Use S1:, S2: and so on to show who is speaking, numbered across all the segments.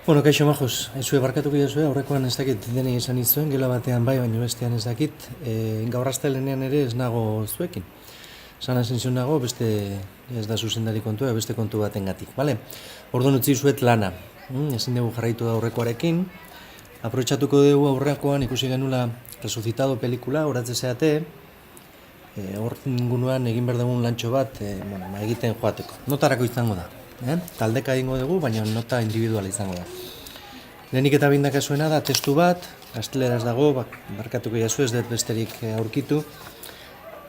S1: Bueno, kaixo majos, ezue barkatuko jazue, aurrekoan ez dakit denei esan izuen, gela batean bai, baina bestean ez dakit, gaur astelenean ere ez nago zuekin. Sana zentzun nago, beste ez da zuzendari kontua, beste kontu batengatik, bale? Orduan utzi zuet lana, ezin dugu jarraitu da aurrekoarekin, aprobetxatuko dugu aurrekoan ikusi genula Resucitado pelikula, horatze zeate, hor inguruan egin behar dugun lantxo bat, egiten joateko. Notarako izango da. Taldeka egingo dugu, baina nota individuala izango da. Lehenik eta bindakasuena da testu bat, gazteleraz dago, barkatuko jazu ez dut besterik aurkitu,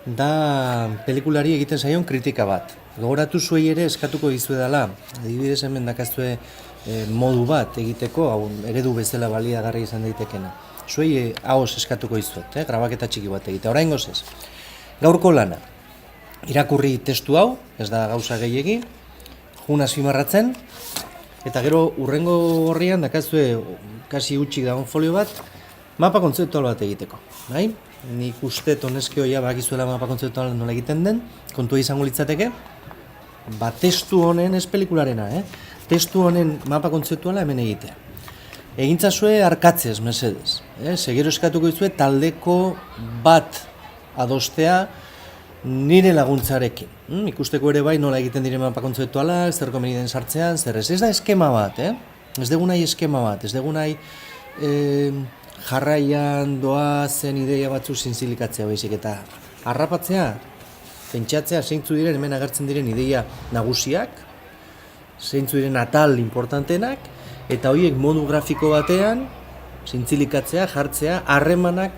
S1: da pelikulari egiten zaion kritika bat. Gogoratu zuei ere eskatuko dizuedala, adibidez hemen dakazue modu bat egiteko, eredu bezala baliagarri izan daitekena. Zuei haoz eskatuko dizuet, grabaketa txiki bat egitea, oraingoz ez. Gaurko lana, irakurri testu hau, ez da gauza gehiegi, jun azpimarratzen, eta gero urrengo horrian dakazue kasi utxik dagoen folio bat, mapa kontzeptual bat egiteko. Bai? Nik uste tonezkio ja bakizuela mapa kontzeptual nola egiten den, kontua izango litzateke, testu honen, ez pelikularena, testu honen mapa kontzeptuala hemen egitea. Egintzazue arkatzez, mesedez. Segero eskatuko dizue taldeko bat adostea nire laguntzarekin. Ikusteko ere bai nola egiten diren mapa kontzeptualak, zer komeni den sartzean, zer ez da eskema bat, ez dugu nahi eskema bat, ez dugu nahi jarraian doazen ideia batzu zintzilikatzea baizik eta harrapatzea, pentsatzea zeintzu diren hemen agertzen diren ideia nagusiak, zeintzu diren atal importantenak, eta horiek modu grafiko batean zintzilikatzea, jartzea, harremanak,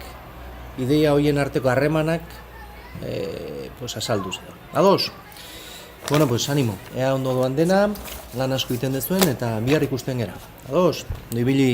S1: ideia horien arteko harremanak, azalduz edo. Ados? Bueno, animo. Ea ondo doan dena, lan asko iten dezuen eta bihar ikusten gera. Ados? Ondo ibili.